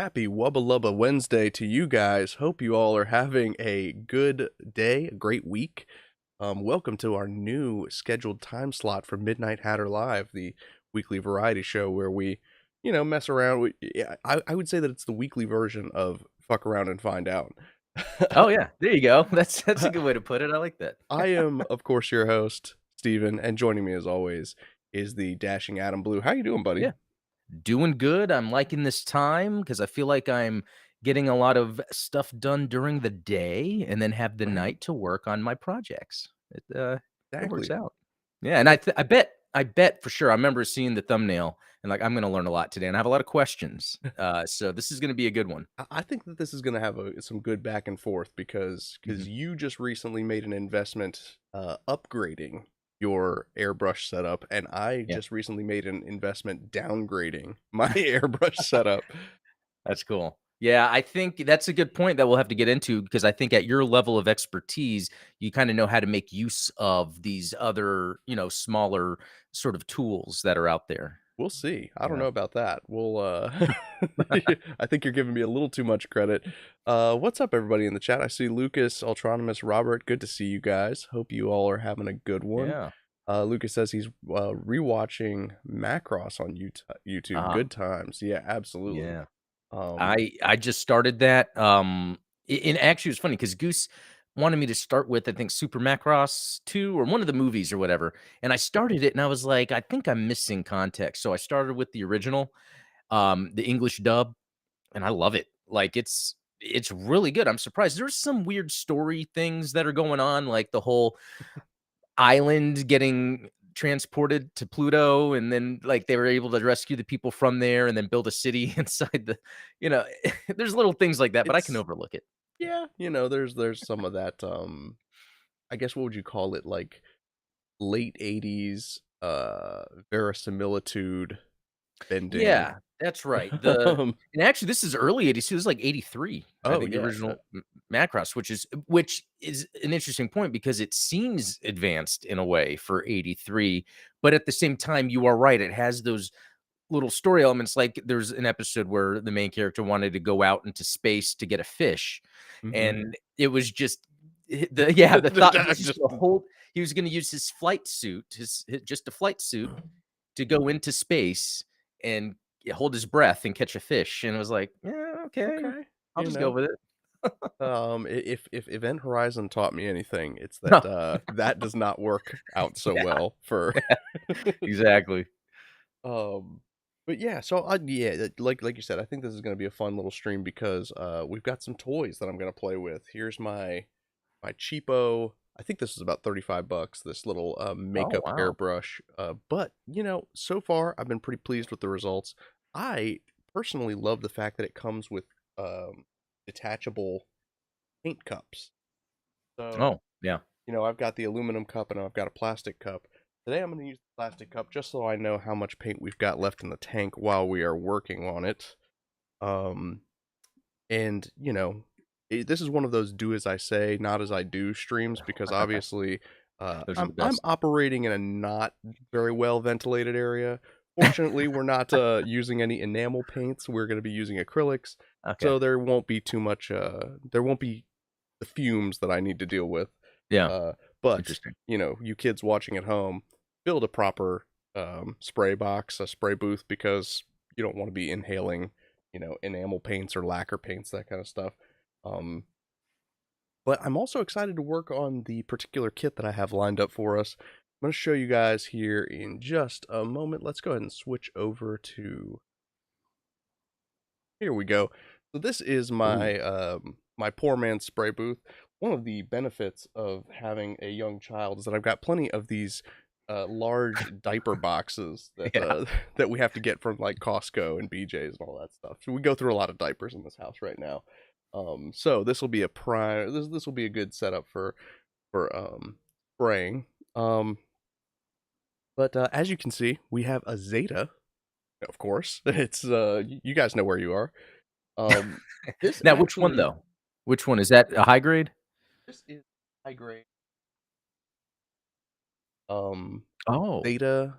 Happy Wubba Lubba Wednesday to you guys. Hope you all are having a good day, a great week. Welcome to our new scheduled time slot for Midnight Hatter Live, the weekly variety show where we, mess around. I would say that it's the weekly version of Fuck Around and Find Out. Oh, yeah, there you go. That's a good way to put it, I like that. I am, of course, your host, Steven, and joining me as always is the dashing Adam Blue. How you doing, buddy? Yeah, doing good, I'm liking this time because I feel like I'm getting a lot of stuff done during the day and then have the Right. night to work on my projects. It works Exactly. out. Yeah, and I bet for sure I remember seeing the thumbnail and, like, I'm gonna learn a lot today, and I have a lot of questions, so this is gonna be a good one. I think that this is going to have some good back and forth because Mhm. you just recently made an investment upgrading your airbrush setup, and I Yeah, just recently made an investment downgrading my airbrush setup. that's cool. Yeah, I think that's a good point that we'll have to get into because I think at your level of expertise, you kinda know how to make use of these other, smaller sort of tools that are out there. We'll see. I don't Yeah. know about that. We'll I think you're giving me a little too much credit. What's up everybody in the chat? I see Lucas, Ultronymous, Robert. Good to see you guys. Hope you all are having a good one. Yeah. Lucas says he's rewatching Macross on YouTube. Uh-huh. Good times. Yeah, absolutely. Yeah. Um, I just started that, and actually, it was funny because Goose wanted me to start with, I think, Super Macross 2 or one of the movies or whatever, and I started it, and I was like, "I think I'm missing context," so I started with the original, the English dub, and I love it. Like, it's really good. I'm surprised. There's some weird story things that are going on, like the whole island getting transported to Pluto, and then, like, they were able to rescue the people from there and then build a city inside you know, there's little things like that, but I can it's overlook it. yeah, there's some of that. I guess what would you call it? Like late '80s verisimilitude bending. Yeah, that's right. The um, and actually, this is early '80s, so this is like '83, I oh think, the yeah, original Macross, which is an interesting point because it seems advanced in a way for '83, but at the same time, you are right, it has those little story elements. Like, there's an episode where the main character wanted to go out into space to get a fish, mhm. and it was just the thought was just Just to hold he was gonna use his flight suit, just a flight suit to go into space and hold his breath and catch a fish, and it was like, "Yeah, okay, okay, I'll just go with it." if Event Horizon taught me anything, it's that No. that does not work out so Yeah, well for exactly. um but yeah, so yeah, like you said, I think this is going to be a fun little stream because we've got some toys that I'm going to play with. Here's my cheapo, I think this is about 35 bucks, this little Oh, makeup wow. airbrush. But so far I've been pretty pleased with the results. I personally love the fact that it comes with detachable paint cups. So, Oh, yeah. I've got the aluminum cup and I've got a plastic cup. Today I'm going to use the plastic cup just so I know how much paint we've got left in the tank while we are working on it. Um, and this is one of those do as I say, not as I do streams because obviously Those are I'm the I'm best. operating in a not very well ventilated area. Fortunately, we're not using any enamel paints. We're going to be using acrylics, Okay. so there won't be too much. There won't be the fumes that I need to deal with. Yeah, Uh, but interesting. you kids watching at home, build a proper spray box, a spray booth, because you don't want to be inhaling, enamel paints or lacquer paints, that kind of stuff. Um, but I'm also excited to work on the particular kit that I have lined up for us. I'm going to show you guys here in just a moment. Let's go ahead and switch over to here we go. So this is Ooh. my poor man's spray booth. One of the benefits of having a young child is that I've got plenty of these large diaper boxes that Yeah. that we have to get from like Costco and BJ's and all that stuff. So we go through a lot of diapers in this house right now. So this will be a prime. This will be a good setup for spraying. Um, but as you can see, we have a Zeta. Of course, it's you guys know where you are. Um, this Now which one, actually though? Which one? Is that a high grade? this is high grade. Um, Oh. Theta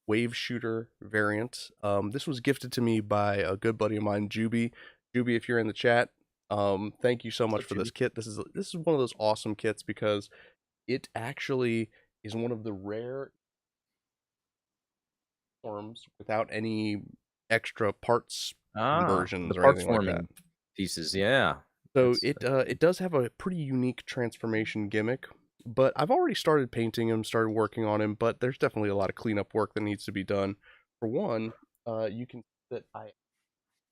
Wave Shooter variant. This was gifted to me by a good buddy of mine, Juby. Juby, if you're in the chat, thank you so What's much up, for this Juby? kit. This is one of those awesome kits because it actually is one of the rare forms without any extra parts Ah, the conversions or parts anything like that. forming pieces, yeah. So That's it does have a pretty unique transformation gimmick, but I've already started painting him, started working on him, but there's definitely a lot of cleanup work that needs to be done. For one, you can see that I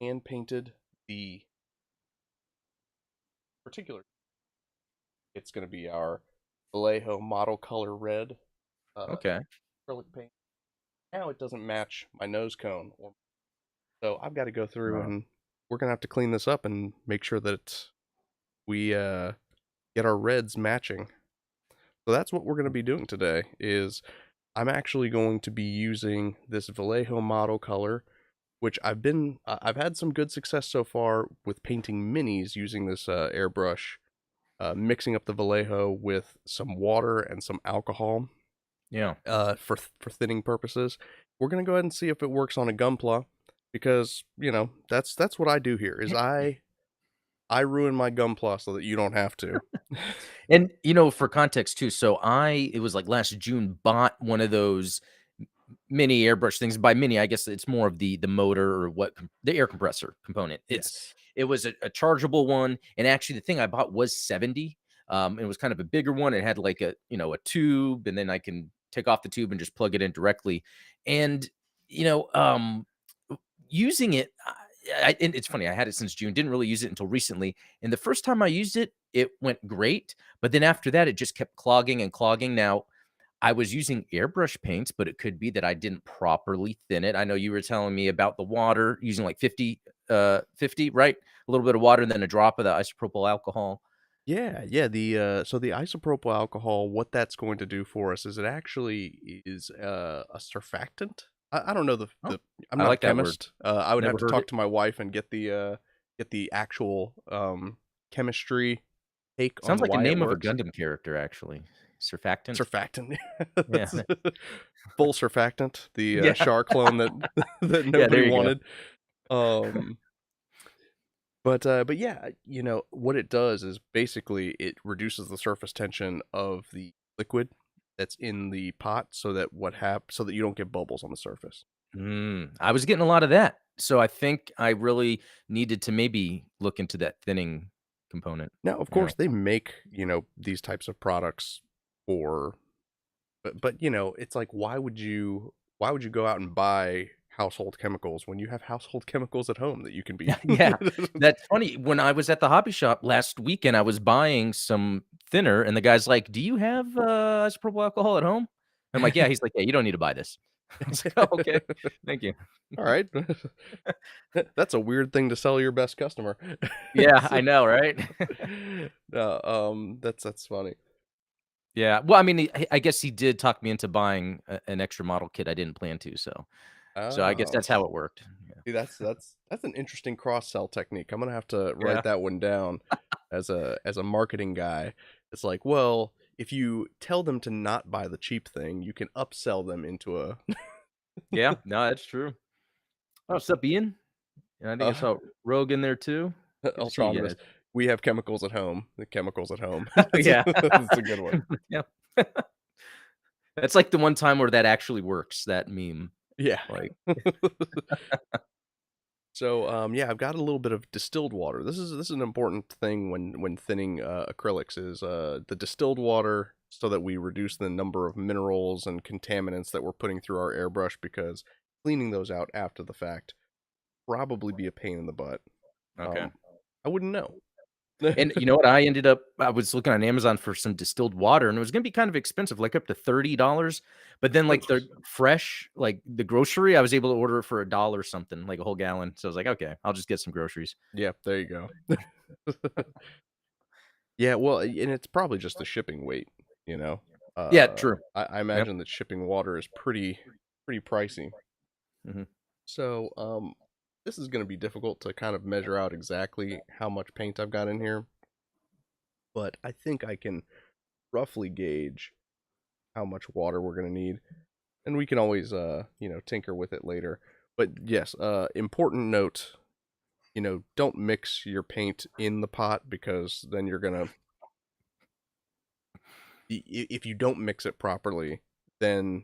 hand painted the particular. It's going to be our Vallejo model color red okay. acrylic paint. Now it doesn't match my nose cone, so I've got to go through Oh, and we're gonna have to clean this up and make sure that we get our reds matching. So that's what we're going to be doing today. Is I'm actually going to be using this Vallejo model color, which I've had some good success so far with painting minis using this airbrush, mixing up the Vallejo with some water and some alcohol yeah. for thinning purposes. We're gonna go ahead and see if it works on a Gunpla, because that's what I do here. Is I ruin my Gunpla so that you don't have to. And, for context too, so it was like last June, bought one of those mini airbrush things. By mini, I guess it's more of the motor or the air compressor component. Yes. It was a chargeable one, and actually the thing I bought was 70. It was kind of a bigger one. It had like a tube, and then I can take off the tube and just plug it in directly. And you know, um, using it, and it's funny. I had it since June. Didn't really use it until recently. And the first time I used it, it went great. But then after that, it just kept clogging and clogging. Now I was using airbrush paints, but it could be that I didn't properly thin it. I know you were telling me about the water using like 50, right? A little bit of water and then a drop of the isopropyl alcohol. Yeah, yeah. The isopropyl alcohol, what that's going to do for us is it actually is a surfactant. I don't know Oh, the I'm I not a like that word. chemist. I would have Never to heard talk it. to my wife and get the actual chemistry take on Sounds like a why it name of a works. Gundam character, actually. Surfactant. Surfactant. Yeah. That's full surfactant, the Yeah. Char clone that that Yeah, nobody there you go. wanted. Um, but yeah, what it does is basically it reduces the surface tension of the liquid that's in the pot, so that you don't get bubbles on the surface. I was getting a lot of that. So I think I really needed to maybe look into that thinning component. Now, of Yeah. course, they make, these types of products for but it's like why would you go out and buy household chemicals when you have household chemicals at home that you can be Yeah, that's funny. When I was at the hobby shop last weekend, I was buying some thinner, and the guy's like, "Do you have, isopropyl alcohol at home?" I'm like, "Yeah." He's like, "Yeah, you don't need to buy this." I was like, "Oh, okay. Thank you." All right. That's a weird thing to sell your best customer. Yeah, I know, right? No, that's funny. Yeah. Well, I mean, I guess he did talk me into buying an extra model kit I didn't plan to, so I guess Oh, that's how it worked. see, that's an interesting cross sell technique. I'm gonna have to Yeah. write that one down as a marketing guy. It's like, well, if you tell them to not buy the cheap thing, you can upsell them into a. Yeah. No, that's true. Oh, what's up, Ian? And I think I uh, saw Rogue in there too. Good to see you Ultrominus. guys. We have chemicals at home. The chemicals at home. Oh, yeah. That's a good one. Yeah. That's like the one time where that actually works, that meme. Yeah. Like, So yeah, I've got a little bit of distilled water. This is an important thing when thinning acrylics is the distilled water, so that we reduce the number of minerals and contaminants that we're putting through our airbrush, because cleaning those out after the fact probably be a pain in the butt. okay. Um, I wouldn't know. And you know what? I was looking on Amazon for some distilled water, and it was gonna be kind of expensive, like up to $30. But then, like, the fresh, like, the grocery, I was able to order it for a dollar something, like a whole gallon. So I was like, "Okay, I'll just get some groceries." Yeah, there you go. Yeah, well, and it's probably just the shipping weight, you know. Yeah, true. I Yep. imagine that shipping water is pretty pricey. Mhm. So, this is going to be difficult to kind of measure out exactly how much paint I've got in here, but I think I can roughly gauge how much water we're going to need, and we can always, tinker with it later. But yes, important note: don't mix your paint in the pot because then you're gonna if you don't mix it properly, then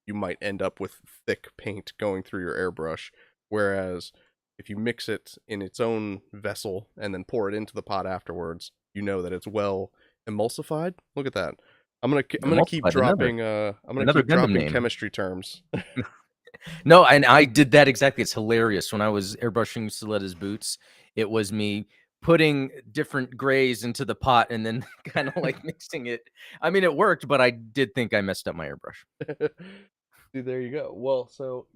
you might end up with thick paint going through your airbrush. Whereas if you mix it in its own vessel and then pour it into the pot afterwards, you know that it's well emulsified. Look at that. I'm gonna keep Emulsified, dropping another Gundam name. chemistry terms. No, and I did that exactly. It's hilarious. When I was airbrushing Soletta's boots, it was me putting different grays into the pot and then kind of like mixing it. I mean, it worked, but I did think I messed up my airbrush. See, there you go. Well, so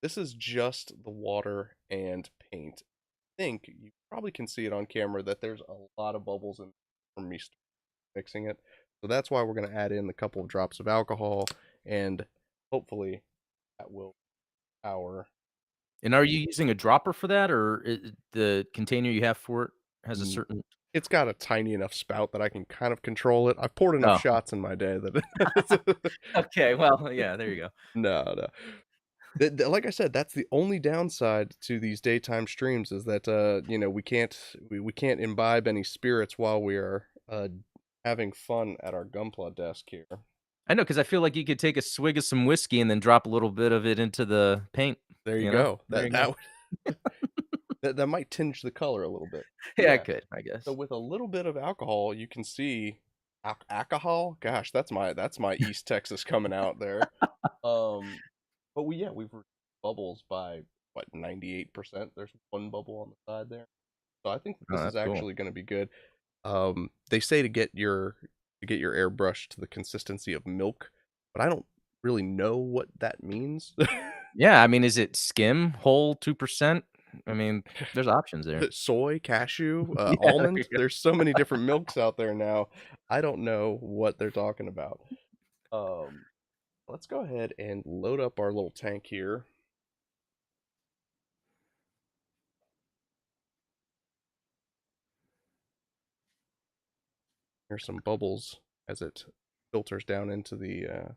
this is just the water and paint. I think you probably can see it on camera that there's a lot of bubbles in from me mixing it. So that's why we're going to add in a couple of drops of alcohol, and hopefully that will power. And are you using a dropper for that, or the container you have for it has a Mm, certain? It's got a tiny enough spout that I can kind of control it. I've poured enough Oh, shots in my day that okay. Well, yeah, there you go. no, no. Like I said, that's the only downside to these daytime streams is that we can't imbibe any spirits while we are having fun at our Gunpla desk here. I know, because I feel like you could take a swig of some whiskey and then drop a little bit of it into the paint. There you You know, go. there you go. That might tinge the color a little bit. Yeah, I Yeah. could, I So guess. with a little bit of alcohol, you can see alcohol. Gosh, that's my East Texas coming out there. Um, but we've reduced bubbles by what 98%. There's one bubble on the side there, so I think that Oh, this is that's cool. actually going to be good. They say to get your airbrush to the consistency of milk, but I don't really know what that means. Yeah, I mean, is it skim, whole, 2%? I mean, there's options there. Soy, cashew, Yeah, there you almond. go. There's so many different milks out there now. I don't know what they're talking about. Um, let's go ahead and load up our little tank here. Here's some bubbles as it filters down into the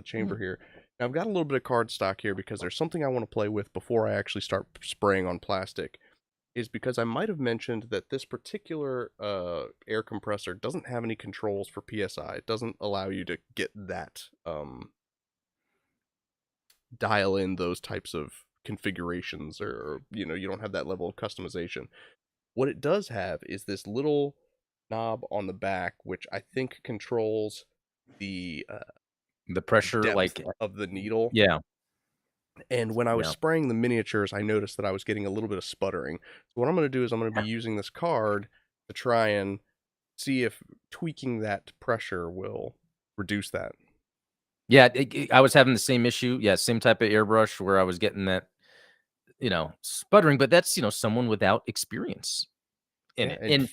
chamber Mm. here. Now I've got a little bit of cardstock here because there's something I want to play with before I actually start spraying on plastic. Is because I might have mentioned that this particular air compressor doesn't have any controls for PSI. It doesn't allow you to get that dial in those types of configurations, or you don't have that level of customization. What it does have is this little knob on the back, which I think controls the The pressure, depth like, of the needle. yeah, And when I was yeah. spraying the miniatures, I noticed that I was getting a little bit of sputtering. So what I'm going to do is I'm going to be using this card to try and see if tweaking that pressure will reduce that. Yeah, I was having the same issue. Yeah, same type of airbrush where I was getting that, sputtering, but that's, someone without experience in Yeah, it. And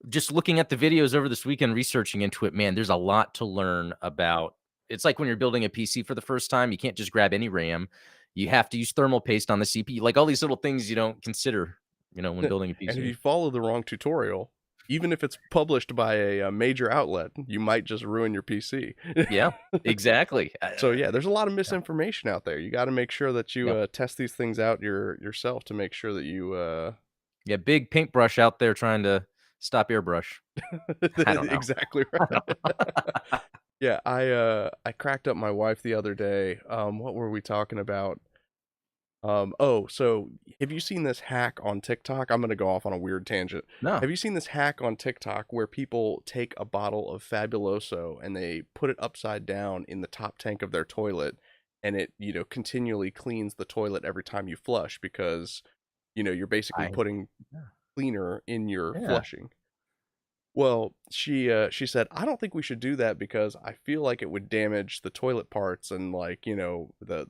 just looking at the videos over this weekend, researching into it, man, there's a lot to learn about. It's like when you're building a PC for the first time, you can't just grab any RAM. You have to use thermal paste on the CPU, like all these little things you don't consider, when building a and if PC. you follow the wrong tutorial, even if it's published by a major outlet, you might just ruin your PC. Yeah, exactly. So yeah, there's a lot of misinformation out there. You got to make sure that you Yeah, test these things out yourself to make sure that you yeah, big paintbrush out there trying to stop airbrush. I don't know. exactly right. Yeah, I cracked up my wife the other day. What were we talking about? Oh, so have you seen this hack on TikTok? I'm gonna go off on a weird tangent. No, Have you seen this hack on TikTok where people take a bottle of Fabuloso and they put it upside down in the top tank of their toilet, and it, continually cleans the toilet every time you flush because, you're basically I putting yeah, cleaner in your yeah. flushing. Well, she said, "I don't think we should do that because I feel like it would damage the toilet parts and, like, the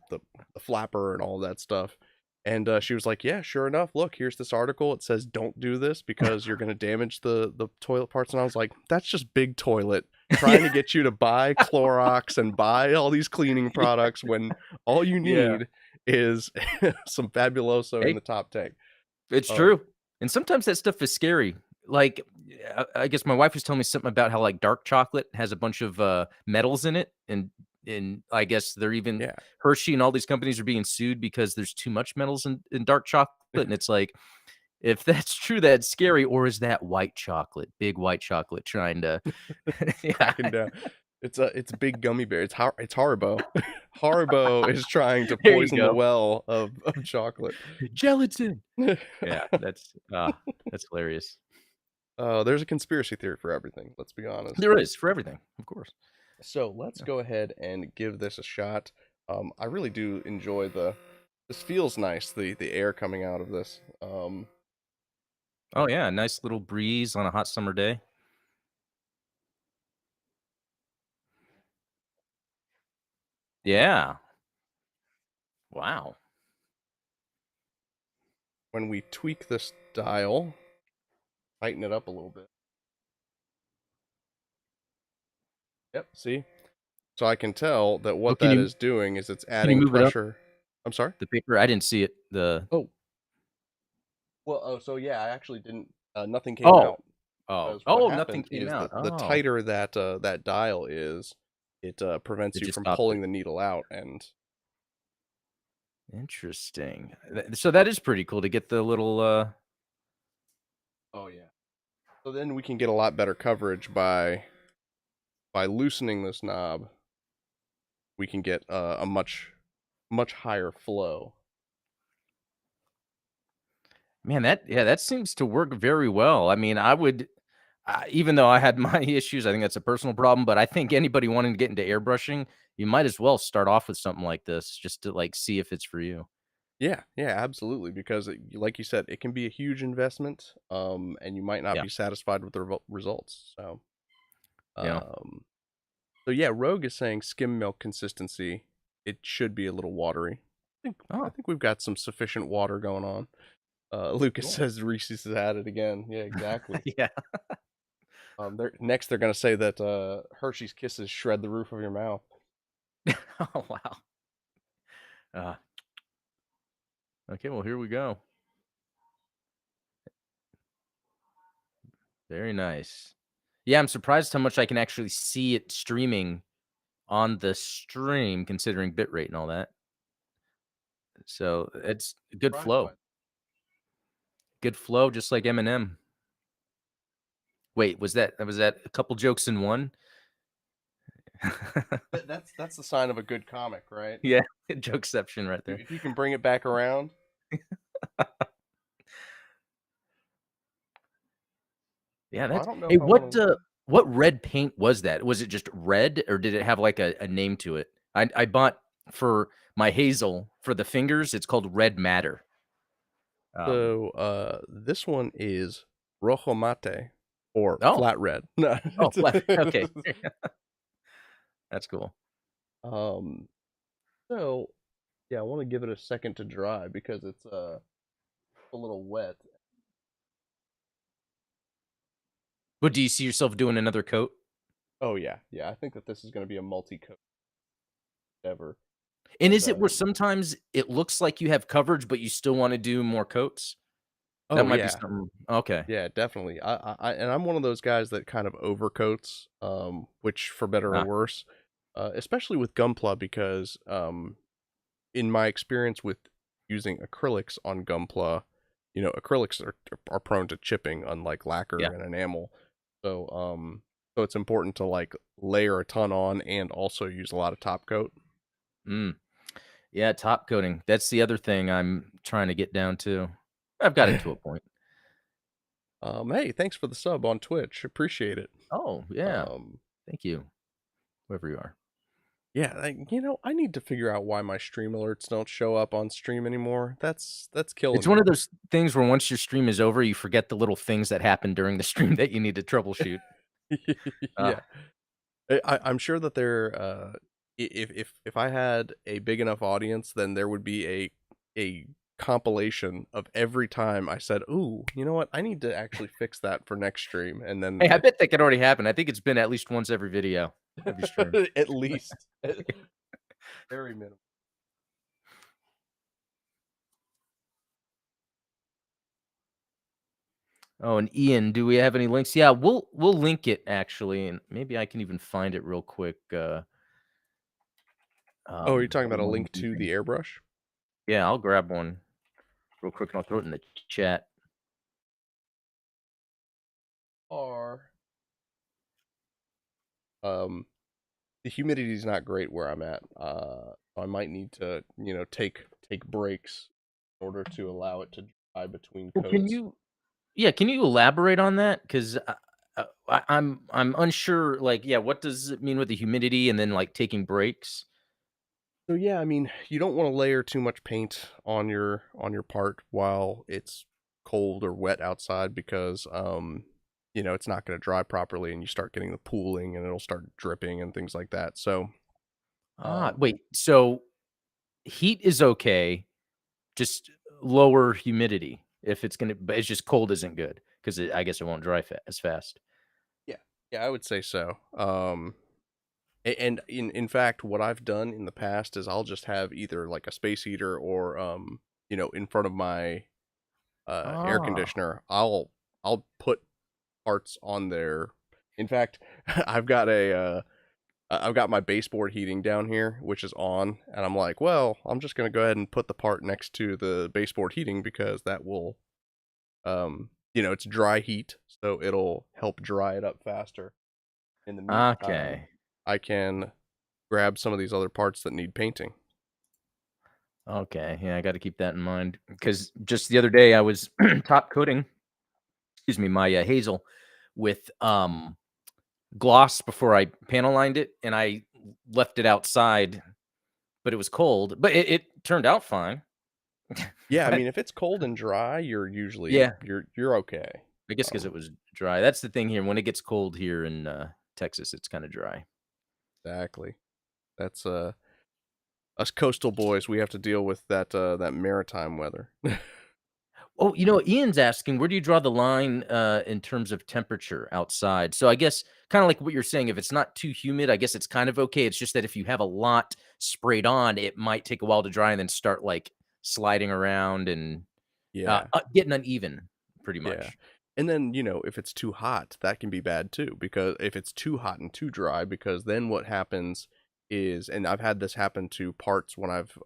flapper and all that stuff." And she was like, "Yeah, sure enough. Look, here's this article. It says don't do this because you're gonna damage the toilet parts." And I was like, "That's just Big Toilet trying to get you to buy Clorox and buy all these cleaning products when all you Yeah. need is some Fabuloso in Hey, the top tank." it's Um, true. And sometimes that stuff is scary. Like, I guess my wife was telling me something about how, like, dark chocolate has a bunch of, metals in it, and I guess they're even yeah. Hershey and all these companies are being sued because there's too much metals in dark chocolate, and it's like, if that's true, that's scary, or is that white chocolate, big white chocolate trying to yeah, cracking down. It's a big gummy bear. It's Haribo. Haribo is trying to there you poison the go. well of chocolate. Gelatin. Yeah, that's hilarious. There's a conspiracy theory for everything, let's be honest. There is, for everything, of course. So let's Yeah. go ahead and give this a shot. I really do enjoy this feels nice, the air coming out of this. Oh, yeah, nice little breeze on a hot summer day. Yeah. Wow. When we tweak this dial, tighten it up a little bit. Yep, see? So I can tell that Oh, what that is doing is it's can you adding move it up, pressure. I'm sorry? the paper? I didn't see it, the Oh, well, oh, so yeah, I actually didn't. Nothing came oh, out oh, because what oh, nothing happened came is out. the Oh, tighter that dial is, it prevents it you just from stopped it. pulling the needle out. And Interesting. So that is pretty cool to get the little, oh yeah, so then we can get a lot better coverage by loosening this knob. We can get a much higher flow. man, that seems to work very well. I mean, I would even though I had my issues, I think that's a personal problem, but I think anybody wanting to get into airbrushing, you might as well start off with something like this just to, like, see if it's for you. Yeah, yeah, absolutely. Because like you said, it can be a huge investment, and you might not Yeah, be satisfied with the results. yeah. Um, so yeah, Rogue is saying skim milk consistency. It should be a little watery. I Oh, think we've got some sufficient water going on. Lucas cool. says Reese's is at it again. Yeah, exactly. Yeah. They're gonna say that Hershey's Kisses shred the roof of your mouth. Oh, wow. Uh, okay, well, here we go. Very nice. Yeah, I'm surprised how much I can actually see it streaming on the stream considering bitrate and all that. So, it's good Surprised by flow. Good flow just like Eminem. Wait, was that a couple jokes in one? that's the sign of a good comic, right? Yeah, jokeception right there. If you can bring it back around. Yeah, I that's don't know hey, if I want to. what red paint was that? Was it just red, or did it have, like, a name to it? I bought for my hazel, for the fingers, it's called Red Matter. Um So this one is rojo mate or oh, flat red. No. oh, flat okay. That's cool. um. So yeah, I want to give it a second to dry because it's a little wet. But do you see yourself doing another coat? Oh yeah, yeah. I think that this is going to be a multi-coat ever. And And is it where sometimes it looks like you have coverage, but you still wanna do more coats? That oh might be yeah, something okay. yeah, definitely. And I'm one of those guys that kind of overcoats, which for better or Ah, worse, especially with Gunpla because in my experience with using acrylics on Gunpla, acrylics are prone to chipping, unlike lacquer yeah. and enamel. So so it's important to like layer a ton on and also use a lot of top coat. Mm. Yeah, top coating. That's the other thing I'm trying to get down to. I've got it to a point. Hey, thanks for the sub on Twitch. Appreciate it. Oh, yeah. Um, Thank you, whoever you are. yeah, I need to figure out why my stream alerts don't show up on stream anymore. That's It's killing one me. of those things where once your stream is over, you forget the little things that happened during the stream that you need to troubleshoot. Uh, Yeah. I'm sure that there if I had a big enough audience, then there would be a compilation of every time I said, "Ooh, you know what? I need to actually fix that for next stream." And then hey, I bet that could already happen. I think it's been at least once every video, every stream. at least very minimal. Oh, and Ian, do we have any links? Yeah, we'll link it actually, and maybe I can even find it real quick. Oh, you're talking about a While I'm link to using. the airbrush? Yeah, I'll grab one real quick and I'll throw it in the chat. are um the humidity is not great where I'm at. I might need to, take breaks in order to allow it to dry between Well, can coats. you yeah, can you elaborate on that? 'Cause I'm unsure, like, yeah, what does it mean with the humidity and then, like, taking breaks? So yeah, I mean, you don't want to layer too much paint on your part while it's cold or wet outside because it's not going to dry properly and you start getting the pooling and it'll start dripping and things like that. So, Ah, um wait, so heat is okay, just lower humidity if it's gonna but it's just cold isn't good 'cause I guess it won't dry as fast. yeah. Yeah, I would say so. And in fact, what I've done in the past is I'll just have either like a space heater or in front of my air Ah, conditioner, I'll put parts on there. In fact, I've got I've got my baseboard heating down here, which is on, and I'm like, well, I'm just gonna go ahead and put the part next to the baseboard heating because that will, it's dry heat, so it'll help dry it up faster. In the meantime, okay. I can grab some of these other parts that need painting. Okay, yeah, I gotta keep that in mind because just the other day I was top coating, excuse me, my, hazel with, gloss before I panel lined it, and I left it outside, but it was cold, but it turned out fine. Yeah, I But mean, if it's cold and dry, you're usually yeah, you're okay. I guess because Um, it was dry. That's the thing here, when it gets cold here in, Texas, it's kinda dry. exactly. That's us coastal boys. We have to deal with that maritime weather. Oh, Ian's asking, where do you draw the line, in terms of temperature outside? So I guess kinda like what you're saying, if it's not too humid, I guess it's kind of okay. It's just that if you have a lot sprayed on, it might take a while to dry and then start, like, sliding around and, Yeah, getting uneven, pretty yeah. much. And then, if it's too hot, that can be bad too, because if it's too hot and too dry, because then what happens is, and I've had this happen to parts when I've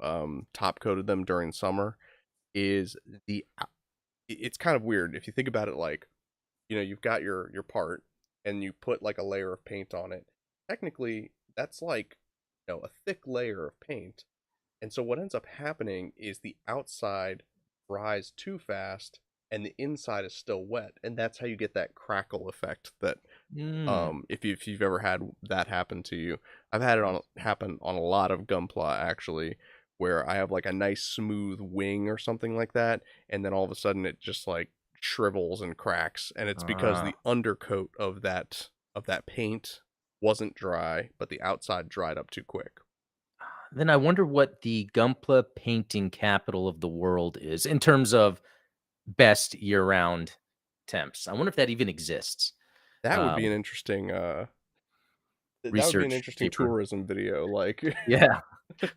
top coated them during summer, is it's kind of weird if you think about it like, you've got your part and you put like a layer of paint on it. Technically, that's like, a thick layer of paint. And so what ends up happening is the outside dries too fast and the inside is still wet, and that's how you get that crackle effect that Mm. if you've ever had that happen to you. I've had it on happen on a lot of Gunpla actually, where I have like a nice smooth wing or something like that, and then all of a sudden it just like shrivels and cracks, and it's because Ah. the undercoat of that paint wasn't dry, but the outside dried up too quick. Then I wonder what the Gunpla painting capital of the world is in terms of best year-round temps. I wonder if that even exists. That would be an Um, interesting that would be an research interesting paper. tourism video, like Yeah.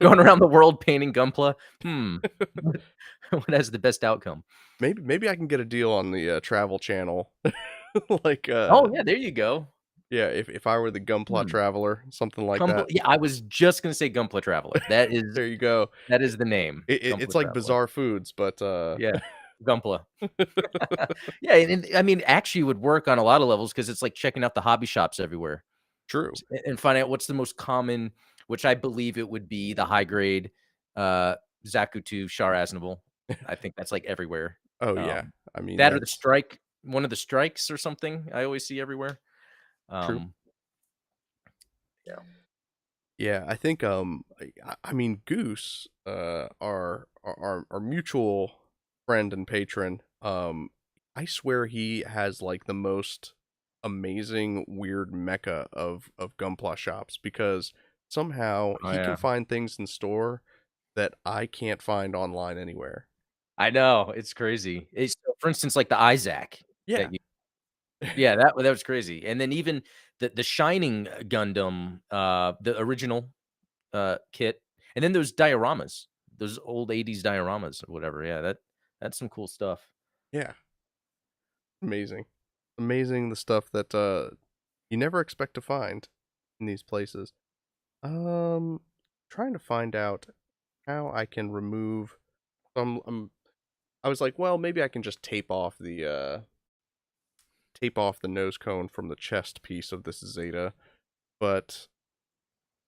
Going around the world painting Gunpla. Hmm. What has the best outcome? maybe I can get a deal on the Travel Channel. Like Oh, yeah, there you go. yeah, if I were the Gunpla Hmm. traveler, something like Gunpla, that. yeah, I was just gonna say Gunpla Traveler. That is There you go. that is the name, It's Gunpla like Traveler. bizarre foods, but Yeah, Gunpla. Yeah, and I mean, actually would work on a lot of levels because it's like checking out the hobby shops everywhere. true. And find out what's the most common, which I believe it would be the high grade, uh, Zakutu Char Aznable. I think that's, like, everywhere. Oh yeah. Um, I mean, that or the that's strike one of the strikes or something I always see everywhere. true. Um, yeah. Yeah, I think I mean Goose, our mutual friend and patron, I swear he has like the most amazing weird mecca of Gunpla shops because somehow Oh, he can yeah. find things in store that I can't find online anywhere. I know, it's crazy. It's for instance, like the Isaac Yeah. that you yeah, that was crazy. And then even the Shining Gundam, the original kit, and then those dioramas, those old '80s dioramas or whatever. Yeah, that's some cool stuff. Yeah. Amazing. Amazing the stuff that you never expect to find in these places. Um trying to find out how I can remove I was like, well, maybe I can just tape off the nose cone from the chest piece of this Zeta, but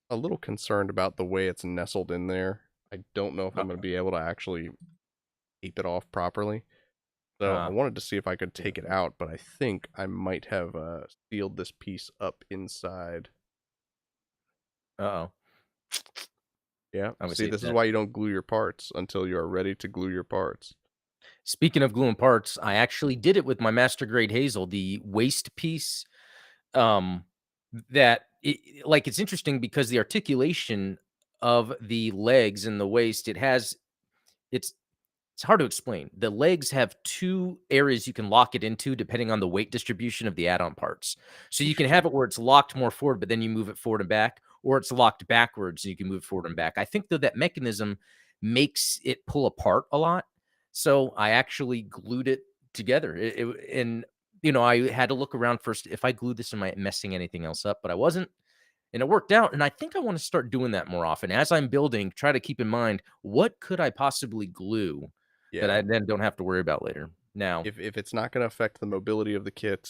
a little concerned about the way it's nestled in there. I don't know if I'm going to be able to actually tape it off properly. So I Uh, wanted to see if I could take it out, but I think I might have sealed this piece up inside. uh-oh. Yeah, I would see, say this is that. why you don't glue your parts until you are ready to glue your parts. Speaking of gluing parts, I actually did it with my master grade hazel, the waist piece. Um, that like it's interesting because the articulation of the legs and the waist, it's it's hard to explain. The legs have 2 areas you can lock it into depending on the weight distribution of the add-on parts. So you can Interesting. have it where it's locked more forward, but then you move it forward and back, or it's locked backwards and you can move it forward and back. I think though that mechanism makes it pull apart a lot. So I actually glued it together. And I had to look around first. If I glue this, am I messing anything else up? But I wasn't. And it worked out, and I think I wanna start doing that more often. As I'm building, try to keep in mind, what could I possibly glue that Yeah. I then don't have to worry about later? Now If it's not going to affect the mobility of the kit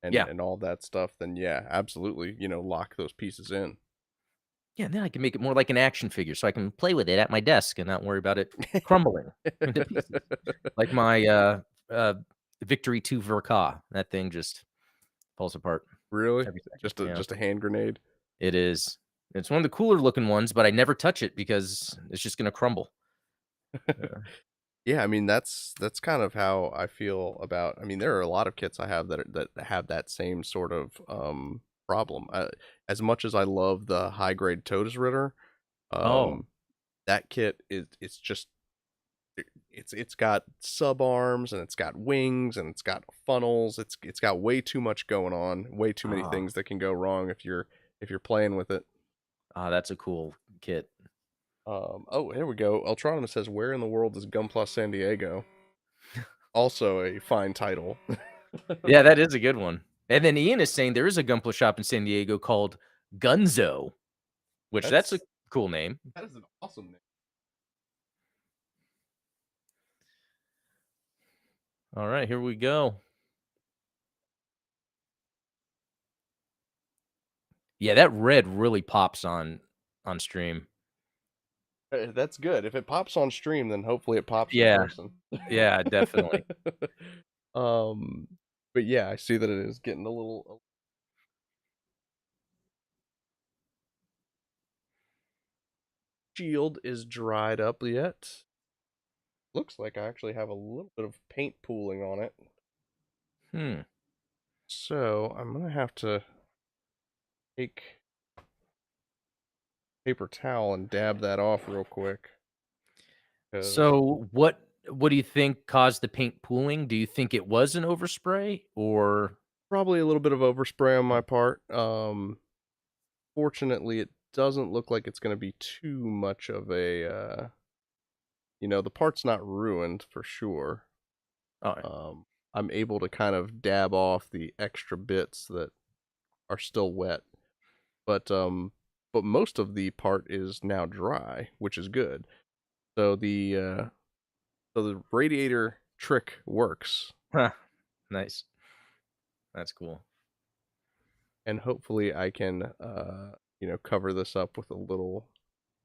yeah. and all that stuff, then yeah, absolutely, lock those pieces in. Yeah, then I can make it more like an action figure so I can play with it at my desk and not worry about it crumbling into pieces. Like my, uh, Victory 2 Verka. That thing just falls apart Really? every second. Just a Yeah, just a hand grenade? it is. It's one of the cooler looking ones, but I never touch it because it's just gonna crumble. Yeah. Yeah, I mean that's kind of how I feel about. I mean, there are a lot of kits I have that have that same sort of problem. As much as I love the high grade Totus Ritter, Oh. um, that kit is it's just it's got sub arms and it's got wings and it's got funnels. It's got way too much going on, way too many Ah. things that can go wrong if you're playing with it. Ah, that's a cool kit. Oh, here we go. Ultronymous says, "Where in the world is Gunpla San Diego?" Also a fine title. Yeah, that is a good one. And then Ian is saying there is a Gunpla shop in San Diego called Gunzo, which that's a That's cool name. that is an awesome name. All right, here we go. Yeah, that red really pops on stream. That's good. If it pops on stream, then hopefully it pops in Yeah, person. yeah, definitely. um, but yeah, I see that it is getting a little. Shield is dried up yet. Looks like I actually have a little bit of paint pooling on it. Hmm. So I'm gonna have to take paper towel and dab that off real quick. Because So what do you think caused the paint pooling? Do you think it was an overspray or probably a little bit of overspray on my part. Fortunately, it doesn't look like it's gonna be too much of a the part's not ruined for sure. oh, I'm able to kind of dab off the extra bits that are still wet, but most of the part is now dry, which is good. So the radiator trick works, huh, nice. That's cool. and hopefully I can cover this up with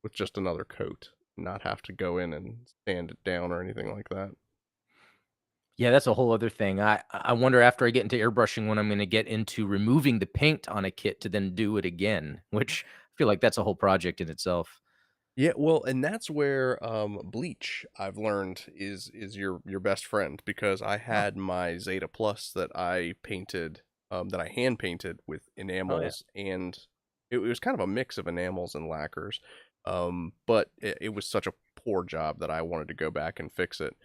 with just another coat, not have to go in and sand it down or anything like that. Yeah, that's a whole other thing. I wonder after I get into airbrushing when I'm gonna get into removing the paint on a kit to then do it again, which I feel like that's a whole project in itself. Yeah, well, and that's where bleach I've learned is your best friend, because I Oh, had my Zeta Plus that I painted that I hand painted with oh yeah. enamels, and it was kind of a mix of enamels and lacquers. But it was such a poor job that I wanted to go back and fix it.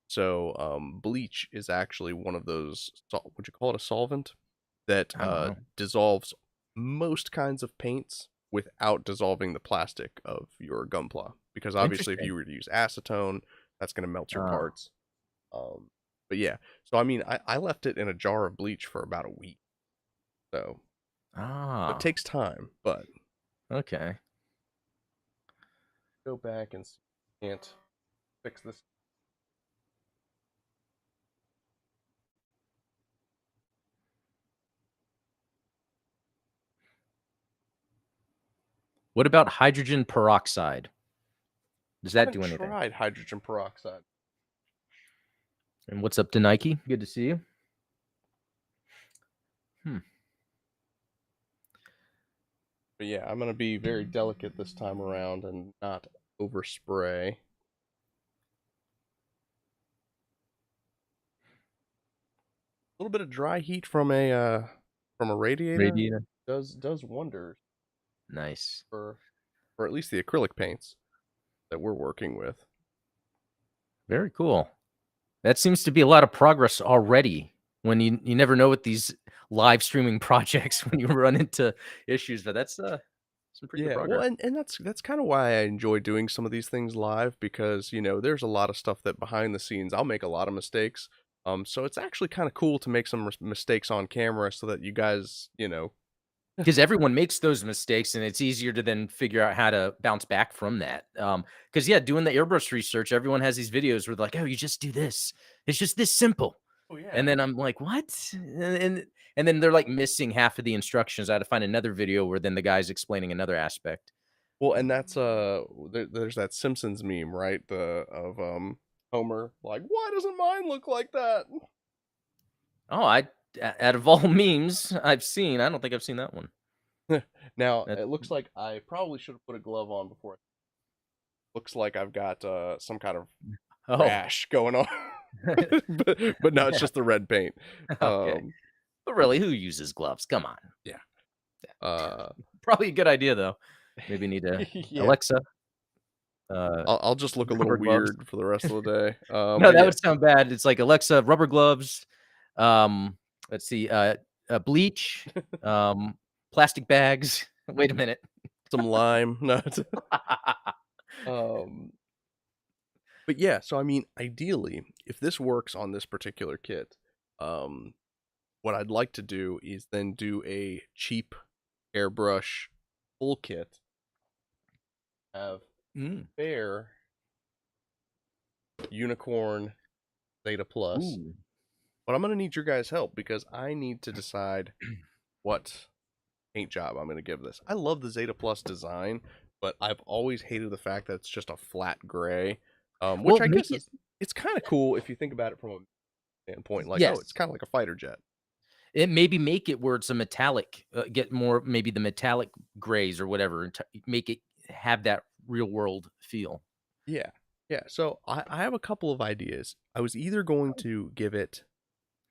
So bleach is actually one of those would you call it a solvent that I don't know. dissolves most kinds of paints without dissolving the plastic of your Gunpla. Because obviously, if Interesting. you were to use acetone, that's going to melt your Uh, parts. Um, but yeah, so I mean, I left it in a jar of bleach for about a week. So it ah, takes time, but okay. go back and see if I can't fix this. What about hydrogen peroxide? Does I that haven't do anything? tried hydrogen peroxide. And what's up to Nike? Good to see you. Hmm. But yeah, I'm gonna be very delicate this time around and not overspray. A little bit of dry heat from a radiator Radiator. does wonders Nice. for at least the acrylic paints that we're working with. Very cool. That seems to be a lot of progress already. When you never know with these live streaming projects when you run into issues, but that's some pretty good Yeah, well, progress. and that's kind of why I enjoy doing some of these things live because there's a lot of stuff that behind the scenes I'll make a lot of mistakes. So it's actually kind of cool to make some mistakes on camera so that you guys, 'Cause everyone makes those mistakes, and it's easier to then figure out how to bounce back from that. Because yeah, doing the airbrush research, everyone has these videos where they're like, "Oh, you just do this. It's just this simple." oh yeah. And then I'm like, "What?" And then they're, like, missing half of the instructions. I had to find another video where then the guy's explaining another aspect. Well, and that's there's that Simpsons meme, right? The of Homer like, why doesn't mine look like that? Oh, out of all memes I've seen, I don't think I've seen that one. Now That's it looks like I probably should have put a glove on before. Looks like I've got some kind of oh, rash going on, but no, it's yeah, just the red paint. okay. Um, But really, who uses gloves? Come on. yeah. Uh, Probably a good idea, though. Maybe need a yeah. Alexa, uh, I'll just look a little rubber gloves. weird for the rest of the day. No, But that yeah, would sound bad. It's like, "Alexa, rubber gloves, um, let's see, bleach, plastic bags." Wait a minute. some lime. No, um, but yeah. So I mean, ideally, if this works on this particular kit, um, what I'd like to do is then do a cheap airbrush full kit. Have Mm. fair unicorn Zeta Plus. Ooh. But I'm gonna need your guys' help because I need to decide what paint job I'm gonna give this. I love the Zeta Plus design, but I've always hated the fact that it's just a flat gray. Which Well, I make guess it is it's kind of cool if you think about it from a standpoint. Like, oh, it's yes. kind of like a fighter jet. It maybe make it where it's a metallic, get more maybe the metallic grays or whatever, and make it have that real world feel. Yeah, yeah. So I have a couple of ideas. I was either going to give it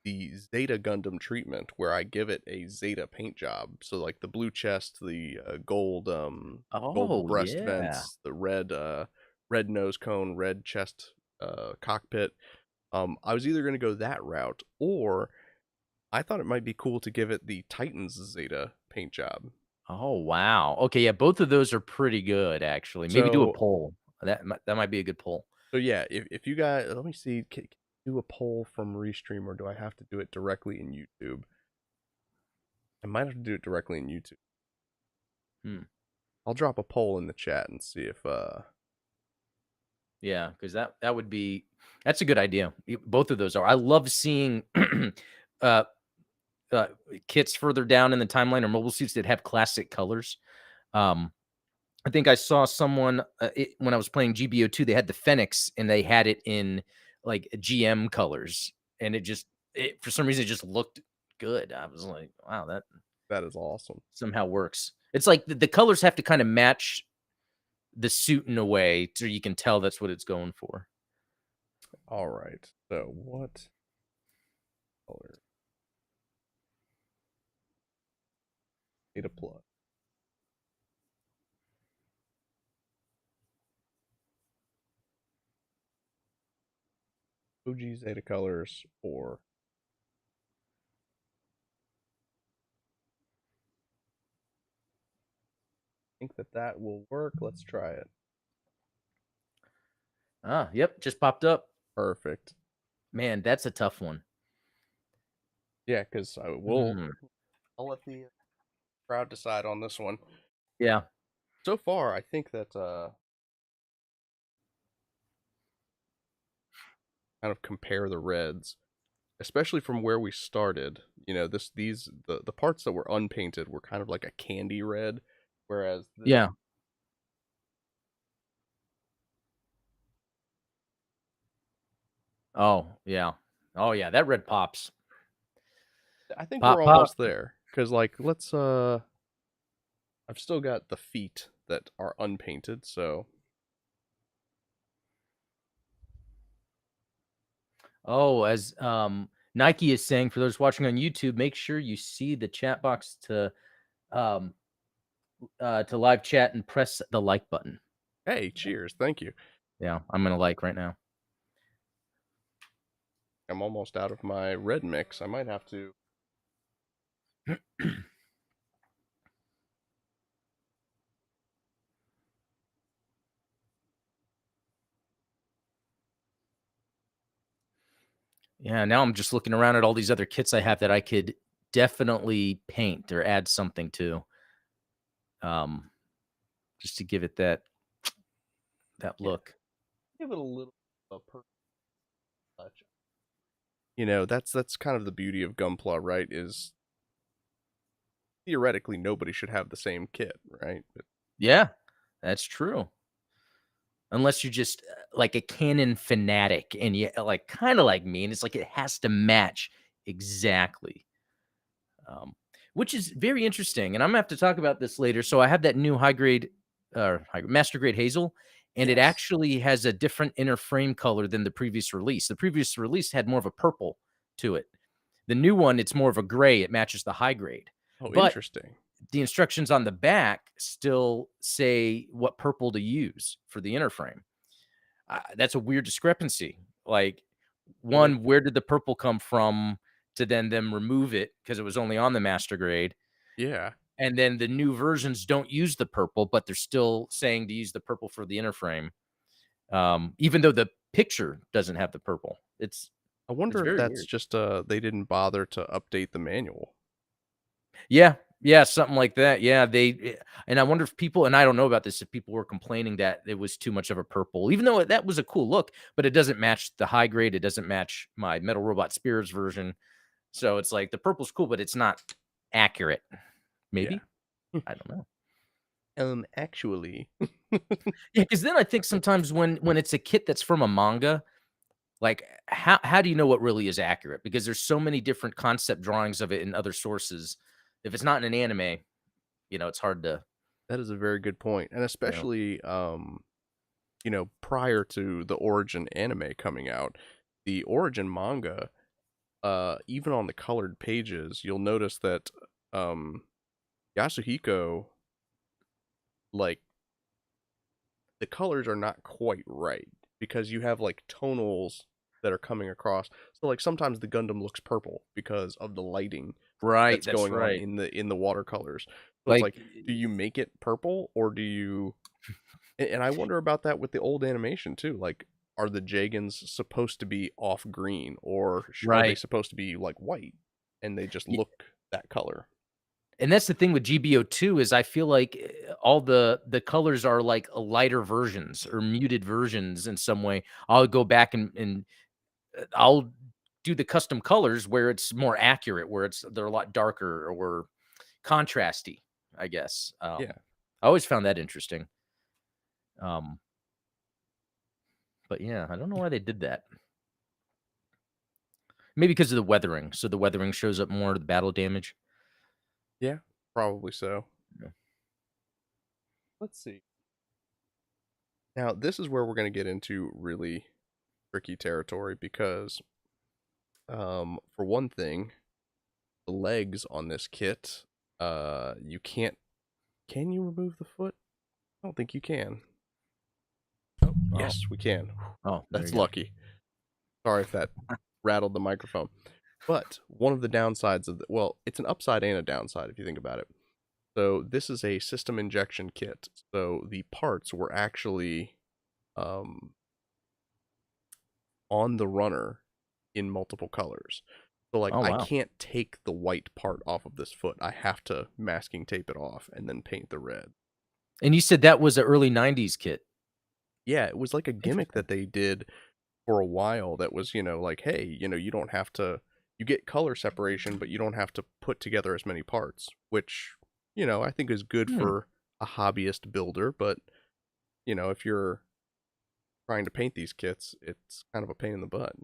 the Zeta Gundam treatment, where I give it a Zeta paint job. So like the blue chest, the gold Oh, breast yeah. vents, the red nose cone, red chest cockpit. I was either going to go that route, or I thought it might be cool to give it the Titans Zeta paint job. Oh, wow. Okay, yeah, both of those are pretty good, actually. Maybe do a So poll. That might be a good poll. so yeah, if you guys let me see, can I do a poll from Restream, or do I have to do it directly in YouTube? I might have to do it directly in YouTube. Hmm. I'll drop a poll in the chat and see if Yeah, because that would be that's a good idea. Both of those are. I love seeing uh, uh, kits further down in the timeline or mobile suits that have classic colors. Um, I think I saw someone when I was playing GBO2. They had the Phoenix and they had it in like GM colors, and for some reason it just looked good. I was like, wow, that that is awesome. somehow works. It's like the colors have to kind of match the suit in a way so you can tell that's what it's going for. All right. So what color? Need a plug. OG Zeta colors, or think that will work. Let's try it. Ah, yep, just popped up. Perfect. Man, that's a tough one. Yeah, because I will. Hmm. I'll let the crowd decide on this one. Yeah. So far, I think that kind of compare the reds, especially from where we started. The parts that were unpainted were kind of like a candy red, whereas Yeah. Oh, yeah. Oh, yeah, that red pops. I think we're Pop, pop. almost there. Cause like let's I've still got the feet that are unpainted, so Oh, as, Nike is saying, for those watching on YouTube, make sure you see the chat box um, to live chat and press the like button. hey, cheers, thank you. Yeah, I'm gonna like right now. I'm almost out of my red mix. I might have to. Yeah, now I'm just looking around at all these other kits I have that I could definitely paint or add something to, um, just to give it that Yeah, look. give it a little personal touch. You know, that's kind of the beauty of Gunpla, right? Is theoretically nobody should have the same kit, right? But Yeah, that's true. Unless you're just, like a Canon fanatic and you like, kinda like me, and it's like it has to match exactly, um, which is very interesting, and I'm gonna have to talk about this later. So I have that new high grade, master grade hazel, and it yes. actually has a different inner frame color than the previous release. The previous release had more of a purple to it. The new one, it's more of a gray, it matches the high grade, Oh, but interesting. the instructions on the back still say what purple to use for the inner frame. That's a weird discrepancy. Like, Well, one, where did the purple come from to then them remove it because it was only on the master grade? yeah. And then the new versions don't use the purple, but they're still saying to use the purple for the inner frame, even though the picture doesn't have the purple. I It's wonder if very that's weird. just they didn't bother to update the manual. Yeah, yeah, something like that. Yeah, and I wonder if people, and I don't know about this, if people were complaining that it was too much of a purple, even though that was a cool look, but it doesn't match the high grade. It doesn't match my Metal Robot Spirits version. So it's like the purple's cool, but it's not accurate. Yeah. Maybe. I don't know. Actually, Yeah, because then I think sometimes when it's a kit that's from a manga, like how do you know what really is accurate? Because there's so many different concept drawings of it in other sources. If it's not in an anime, it's hard to, that is a very good point, and you know. especially prior to the Origin anime coming out, the Origin manga, even on the colored pages, you'll notice that um, Yasuhiko, like the colors are not quite right because you have like tonals that are coming across. So like sometimes the Gundam looks purple because of the lighting Right, that's that's going on right. in the watercolors. So it's Like, like, do you make it purple or do you? And I wonder about that with the old animation too. Like, are the Jagans supposed to be off green or are they right. supposed to be like white and they just Y look that color? And that's the thing with GBO2 is I feel like, all the colors are like, lighter versions or muted versions in some way. I'll go back and I'll do the custom colors where it's more accurate, where they're a lot darker or contrasty, I guess. Yeah, I always found that interesting. Um, but yeah, I don't know why they did that. Maybe because of the weathering. So the weathering shows up more of the battle damage. yeah, probably so. Yeah. Let's see. Now, this is where we're going to get into really tricky territory because, for one thing, the legs on this kit, you can't. Can you remove the foot? I don't think you can. Oh, Oh, yes, we can. oh, there That's you go. lucky. Sorry if that rattled the microphone. But one of the downsides of well, it's an upside and a downside if you think about it. So this is a system injection kit. So the parts were actually um, on the runner in multiple colors. So like Oh, I wow. can't take the white part off of this foot. I have to masking tape it off and then paint the red. And you said that was a early '90s kit. Yeah, it was like a gimmick Interesting. that they did for a while that was, like, hey, you don't have to you get color separation, but you don't have to put together as many parts, which, I think is good Hmm. for a hobbyist builder, but if you're trying to paint these kits, it's kind of a pain in the butt.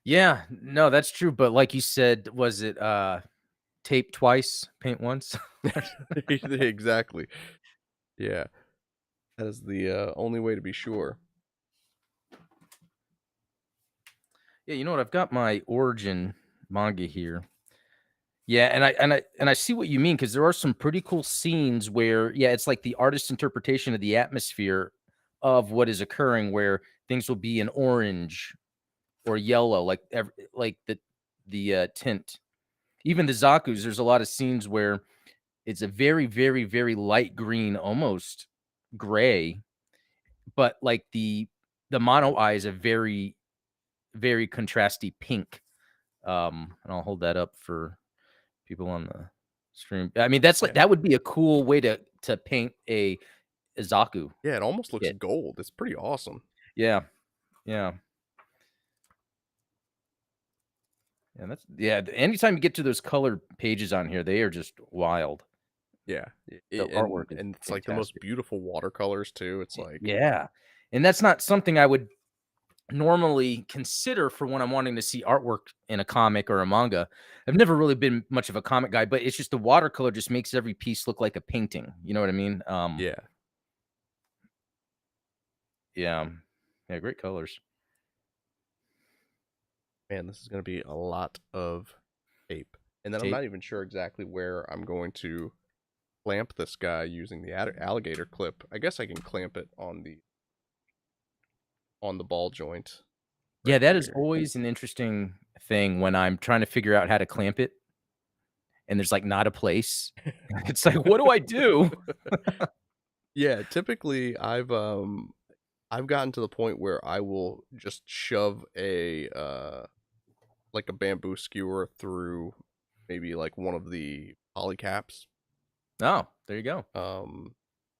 Yeah, no, that's true, but like you said, was it, tape twice, paint once? Or s Exactly. Yeah, that is the only way to be sure. Yeah, you know what? I've got my Origin manga here. Yeah, and I see what you mean because there are some pretty cool scenes where, yeah, it's like the artist's interpretation of the atmosphere of what is occurring, where things will be in orange or yellow, like the tint. Even the Zaku's, there's a lot of scenes where it's a very, very, very light green, almost gray, but like the mono eye is a very, very contrasty pink. And I'll hold that up for people on the stream. I mean, that's like Yeah, that would be a cool way to paint a Zaku yeah, it almost looks kit. gold. It's pretty awesome. Yeah, yeah, yeah. That's yeah. Anytime you get to those colored pages on here, they are just wild. Yeah, The and artwork is it's like the most fantastic. beautiful watercolors too. It's like, Yeah, and that's not something I would normally consider for when I'm wanting to see artwork in a comic or a manga. I've never really been much of a comic guy, but it's just the watercolor just makes every piece look like a painting. You know what I mean? yeah, Yeah, yeah, great colors. man, this is gonna be a lot of tape. And then I'm Tape. not even sure exactly where I'm going to clamp this guy using the alligator clip. I guess I can clamp it on the ball joint Yeah, right that is here. always an interesting thing when I'm trying to figure out how to clamp it and there's like not a place. It's like, what do I do? Yeah, typically I've gotten to the point where I will just shove a like a bamboo skewer through maybe like one of the poly caps. Oh, there you go. Um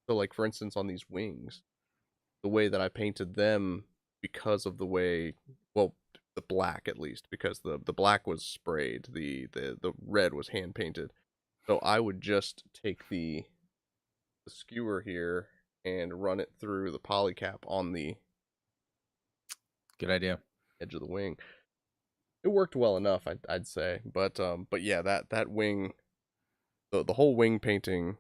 so like for instance on these wings, the way that I painted them because of the way, well, the black at least, because the black was sprayed, the red was hand painted. So I would just take the skewer here and run it through the poly cap on the Good idea. edge of the wing. It worked well enough, I'd say, but yeah, that wing, the whole wing painting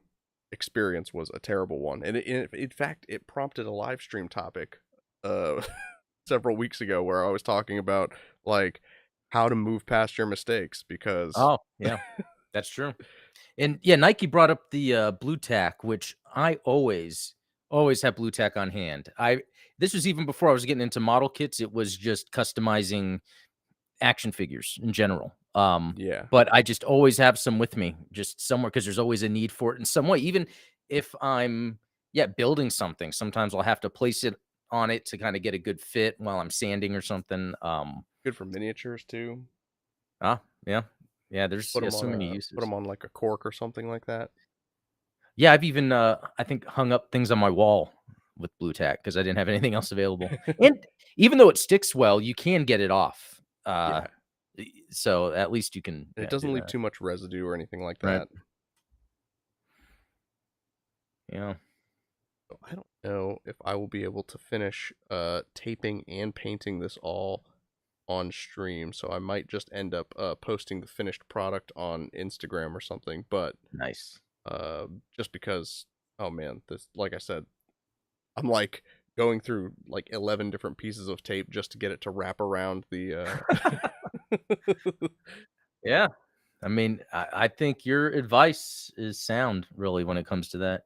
experience was a terrible one, and in fact it prompted a live stream topic, uh, several weeks ago where I was talking about like how to move past your mistakes because Oh, yeah. That's true. And yeah, Nike brought up the blue tack, which I always have blue tack on hand. I This was even before I was getting into model kits. It was just customizing action figures in general. yeah, But I just always have some with me, just somewhere because there's always a need for it in some way. Even if I'm yeah building something, sometimes I'll have to place it on it to kind of get a good fit while I'm sanding or something. good for miniatures too. Yeah, yeah. There's Put yeah them so on many a put uses. them on like a cork or something like that. Yeah, I've even I think hung up things on my wall with blue tack because I didn't have anything else available. And even though it sticks well, you can get it off. Yeah, So at least you can and it yeah doesn't do leave that. too much residue or anything like Right. that. Yeah. So I don't know if I will be able to finish taping and painting this all on stream, so I might just end up posting the finished product on Instagram or something. But Nice. just because, oh man, this, like I said, I'm like going through like 11 different pieces of tape just to get it to wrap around the Yeah. I mean, I think your advice is sound really when it comes to that.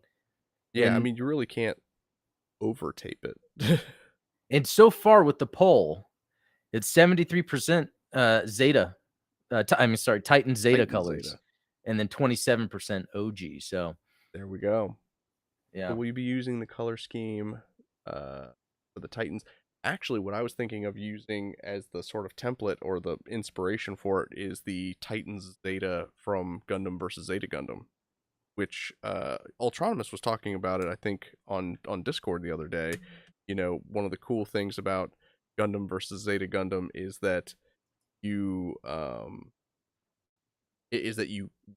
Yeah, I And mean you really can't over tape it. and so far with the poll, it's 73% Zeta. I mean, sorry, Titan Zeta Titan colors, Zeta. and then 27% OG. So There we go. So yeah, will you be using the color scheme for the Titans? Actually, what I was thinking of using as the sort of template or the inspiration for it is the Titans Zeta from Gundam versus Zeta Gundam, which Ultronimus was talking about it, I think, on Discord the other day. You know, one of the cool things about Gundam versus Zeta Gundam is that you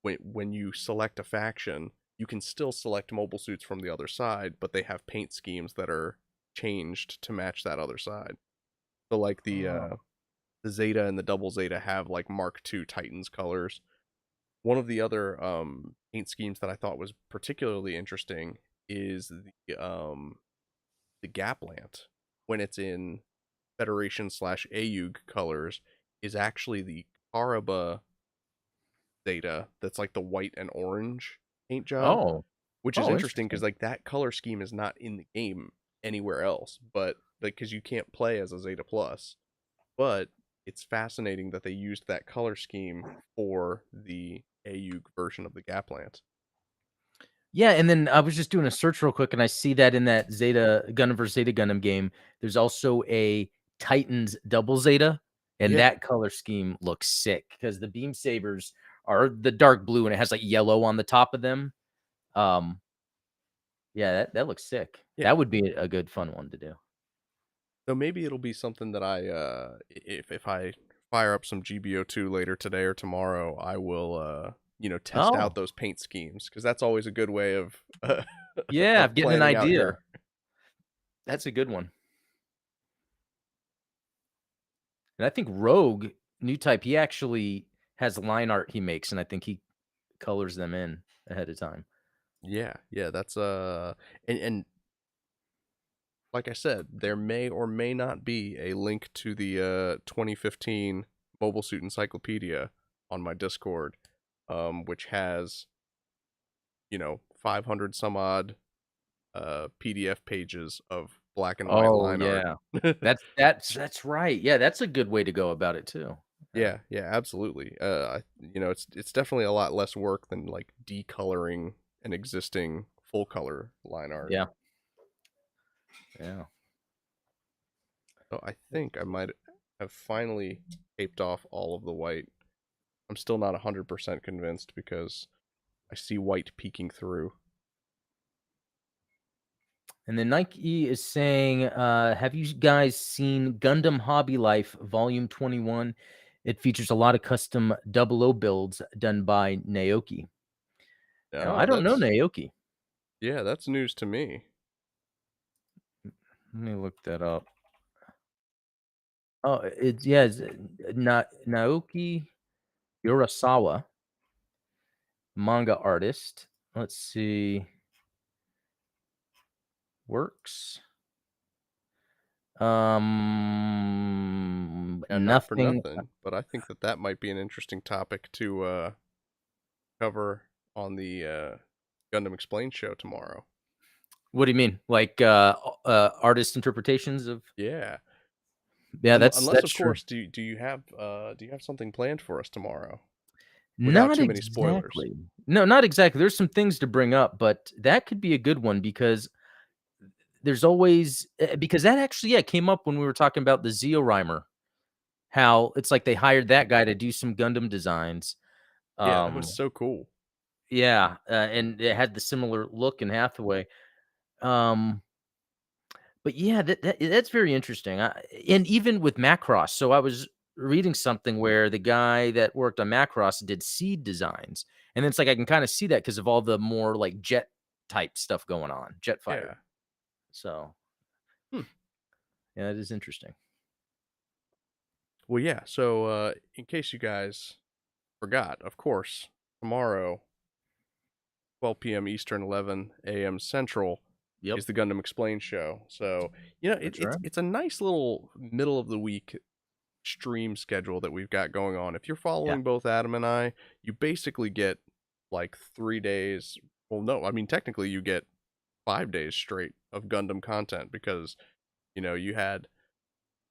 when you select a faction, you can still select mobile suits from the other side, but they have paint schemes that are changed to match that other side. So like Oh. the Zeta and the Double Zeta have like Mark II Titans colors. One of the other paint schemes that I thought was particularly interesting is the Gaplant when it's in Federation slash AUG colors is actually the Karaba Zeta that's like the white and orange paint job, Oh. which is Oh, interesting because interesting. like that color scheme is not in the game anywhere else, but like because you can't play as a Zeta Plus, but it's fascinating that they used that color scheme for the AUG version of the Gaplant. Yeah, and then I was just doing a search real quick, and I see that in that Zeta Gundam vs. Zeta Gundam game, there's also a Titans Double Zeta, and Yeah, that color scheme looks sick because the beam sabers are the dark blue and it has like yellow on the top of them. Um, yeah, that looks sick. yeah. That would be a good fun one to do. So maybe it'll be something that if I fire up some GBO2 later today or tomorrow, I will test out Oh, those paint schemes because that's always a good way of yeah, of I'm getting an planning out idea. your. That's a good one. And I think Rogue, new type, he actually has line art he makes, and I think he colors them in ahead of time. Yeah, yeah, that's and like I said, there may or may not be a link to the 2015 Mobile Suit Encyclopedia on my Discord, which has 500 some odd PDF pages of black and white Oh, line art. yeah. That's right. Yeah, that's a good way to go about it too. Yeah. Yeah, yeah, absolutely. It's definitely a lot less work than like decoloring an existing full color line art. Yeah. Yeah. So I think I might have finally taped off all of the white. I'm still not 100% convinced because I see white peeking through. And then Nike is saying, have you guys seen Gundam Hobby Life Volume 21? It features a lot of custom 00 builds done by Naoki. Now, I No, don't know that's Naoki. yeah, that's news to me. Let me look that up. Oh, it's yeah, it's Naoki Urasawa, manga artist. Let's see. Works. Yeah, not for Nothing. nothing, but I think that that might be an interesting topic to cover on the Gundam Explained show tomorrow. What do you mean? Like artist interpretations of? Yeah. Yeah, Unless that's of true. course do you have something planned for us tomorrow without Not too many spoilers? exactly. No, not exactly. There's some things to bring up, but that could be a good one because there's always because that actually came up when we were talking about the Zeo Rhymer. How it's like they hired that guy to do some Gundam designs. Yeah, that was Um, so cool. yeah, and it had the similar look in Hathaway. Um, but yeah, that's very interesting. And even with Macross, so I was reading something where the guy that worked on Macross did seed designs, and it's like I can kind of see that because of all the more like jet type stuff going on, jet fighter. Yeah. So Hmm. yeah, it is interesting. Well, yeah. So, in case you guys forgot, of course, tomorrow, 12 p.m. Eastern, 11 a.m. Central, Yep, is the Gundam Explained show. So, that's it's right. it's a nice little middle of the week stream schedule that we've got going on. If you're Yeah. following both Adam and I, you basically get like 3 days. Well, no, I mean technically you get 5 days straight of Gundam content because you had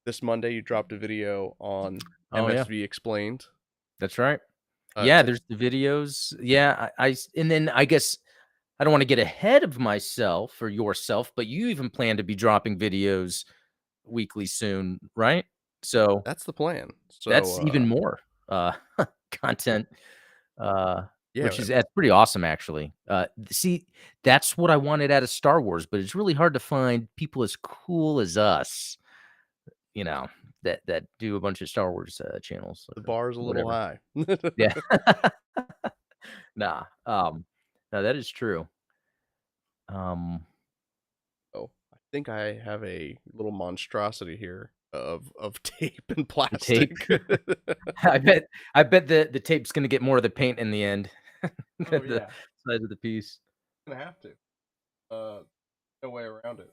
this Monday you dropped a video on Oh yeah, MSV Explained. that's right. Yeah, To there's the videos. Yeah, and then I guess I don't want to get ahead of myself or yourself, but you even plan to be dropping videos weekly soon, right? So That's the plan. So that's even more uh, content, which yeah, is that's pretty awesome, actually. See, that's what I wanted out of Star Wars, but it's really hard to find people as cool as us, you know, that do a bunch of Star Wars channels the or bar is a little whatever. high. Yeah, nah, no, that is true. Um, Oh, I think I have a little monstrosity here of tape and The tape. plastic. I bet I bet the tape's gonna get more of the paint in the end Oh, than the yeah. size of the piece. Gonna have to. Uh, no way around it.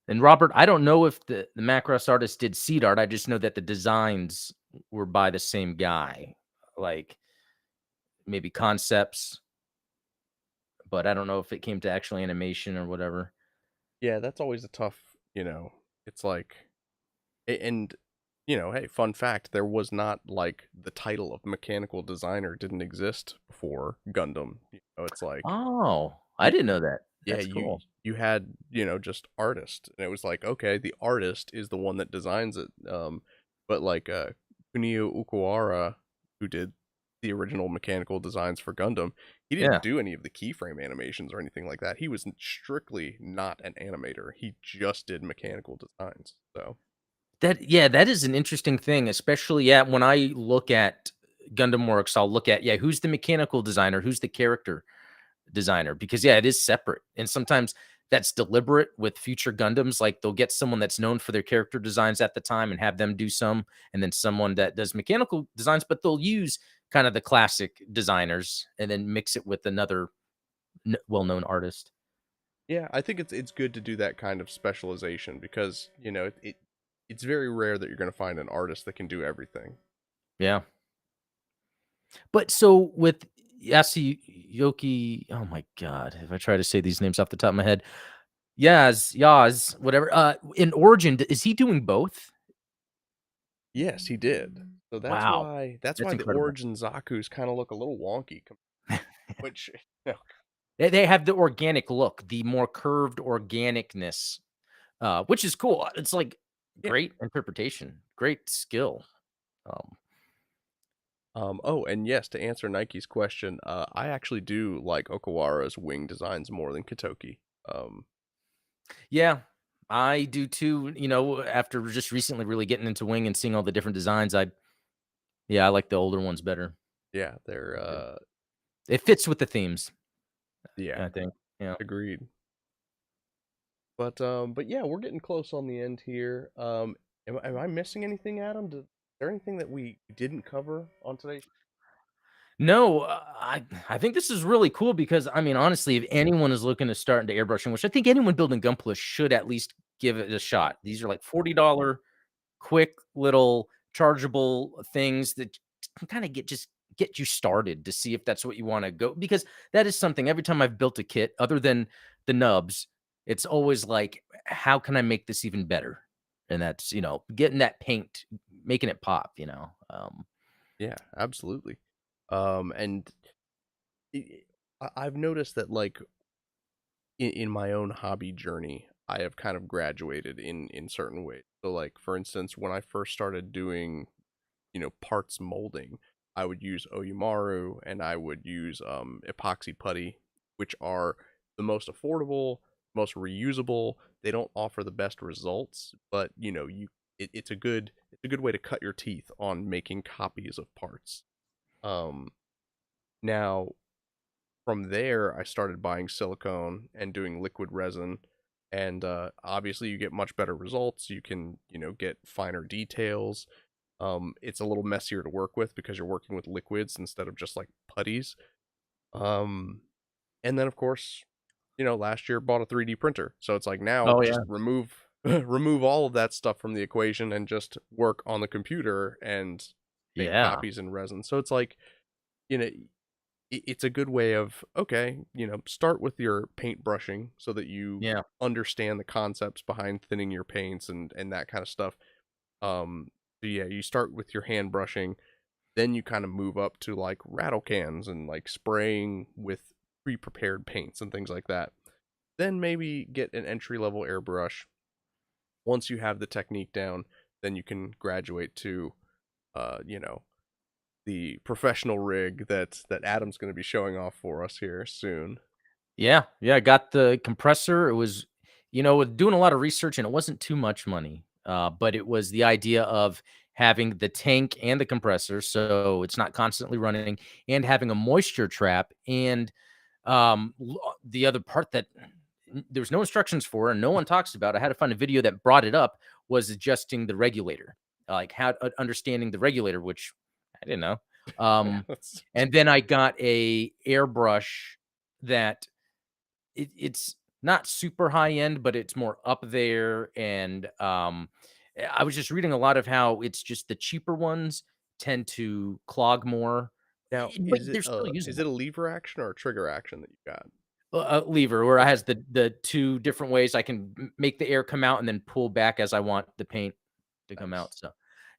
And Robert, I don't know if the Macross artist did seed art, I just know that the designs were by the same guy, like, maybe concepts, but I don't know if it came to actual animation or whatever. Yeah, that's always a tough, it's like, and, hey, fun fact, there was not like the title of mechanical designer didn't exist before Gundam. It's like, Oh, I you, didn't know that. yeah, That's you cool. you had, just artist, and it was like, okay, the artist is the one that designs it. But like Kunio Ukuwara, who did the original mechanical designs for Gundam, he didn't Yeah. do any of the keyframe animations or anything like that. He was strictly not an animator. He just did mechanical designs. So That is an interesting thing, especially, when I look at Gundam Works, I'll look at, who's the mechanical designer, who's the character designer, because, it is separate, and sometimes that's deliberate with future Gundams, like, they'll get someone that's known for their character designs at the time and have them do some, and then someone that does mechanical designs, but they'll use kind of the classic designers and then mix it with another well-known artist. yeah, I think it's good to do that kind of specialization because it's very rare that you're going to find an artist that can do everything. Yeah. But so with Yasuyoki, oh my god, if I try to say these names off the top of my head, Yaz, whatever. In Origin, is he doing both? Yes, he did. So that's Wow, why that's that's why the incredible. Origin Zaku's kind of look a little wonky, which They have the organic look, the more curved organicness, which is cool. It's like yeah. great interpretation, great skill. Um, Oh, and yes, to answer Nike's question, I actually do like Okawara's wing designs more than Katoki. Um, yeah, I do too. After just recently really getting into Wing and seeing all the different designs, I like the older ones better. yeah, they're It fits with the themes, yeah, I think. Yeah. agreed. But yeah, we're getting close on the end here. Am I missing anything, Adam? Is there anything that we didn't cover on today? No, I think this is really cool because I mean, honestly, if anyone is looking to start into airbrushing, which I think anyone building Gunpla should at least give it a shot. These are like $40 quick little chargeable things that can kind of get you started to see if that's what you want to go, because that is something every time I've built a kit other than the nubs, it's always like, how can I make this even better? And that's, getting that paint, making it pop. Yeah, absolutely. And I've noticed that like in my own hobby journey, I have kind of graduated in certain ways. So like for instance, when I first started doing, parts molding, I would use Oyumaru and I would use epoxy putty, which are the most affordable, most reusable. They don't offer the best results, but it's a good way to cut your teeth on making copies of parts. Um Now from there, I started buying silicone and doing liquid resin, and obviously, you get much better results. You can, get finer details. It's a little messier to work with because you're working with liquids instead of just like putties. Um, and then, of course, last year bought a 3D printer, so it's like now Oh just yeah. remove all of that stuff from the equation and just work on the computer and make Yeah. copies in resin. So it's like you know it's a good way of okay, start with your paint brushing so that you Yeah. understand the concepts behind thinning your paints and that kind of stuff. So yeah, you start with your hand brushing, then you kind of move up to like rattle cans and like spraying with pre-prepared paints and things like that. Then maybe get an entry level airbrush. Once you have the technique down, then you can graduate to uh, you know, the professional rig that Adam's going to be showing off for us here soon. Yeah, yeah, I got the compressor. It was, with doing a lot of research, and it wasn't too much money, but it was the idea of having the tank and the compressor, so it's not constantly running, and having a moisture trap. And The other part that there's no instructions for and no one talks about, I had to find a video that brought it up, was adjusting the regulator, like how understanding the regulator, which I didn't know. Yeah, Um, that's and then I got a airbrush that it's not super high end, but it's more up there. And I was just reading a lot of how it's just the cheaper ones tend to clog more, now but they're still is it usable. a lever action or a trigger action that you got? Lever where it Okay, has the two different ways I can make the air come out and then pull back as I want the paint to come nice. out. So,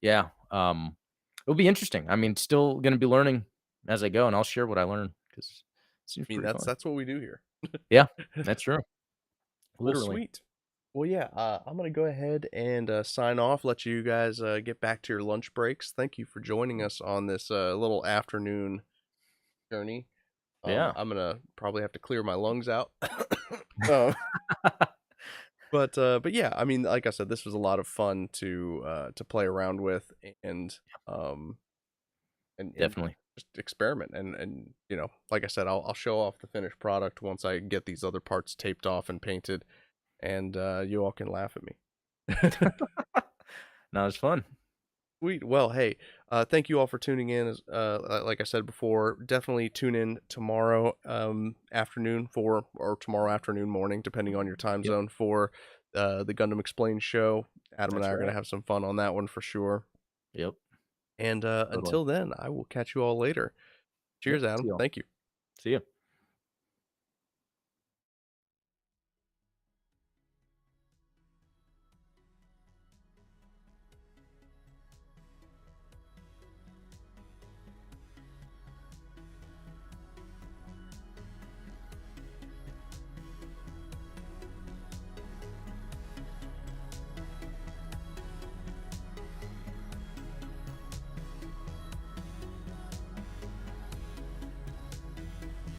yeah, it'll be interesting. I mean, still going to be learning as I go, and I'll share what I learn because it seems I mean, pretty fun. that's what we do here. Yeah, that's true. Well, Literally. sweet. Well, yeah, I'm gonna go ahead and sign off. Let you guys get back to your lunch breaks. Thank you for joining us on this little afternoon journey. Yeah. I'm gonna probably have to clear my lungs out. But yeah, I mean, like I said, this was a lot of fun to play around with and um and Definitely. just experiment and like I said, I'll show off the finished product once I get these other parts taped off and painted, and you all can laugh at me. Not as fun. Sweet. Well, hey, thank you all for tuning in. Like I said before, definitely tune in tomorrow afternoon or tomorrow afternoon, morning, depending on your time Yep. zone for the Gundam Explained show. Adam and I That's are going to right. have some fun on that one for sure. Yep. And Totally. until then, I will catch you all later. Yep. Cheers, See Adam. y'all. Thank you. See you.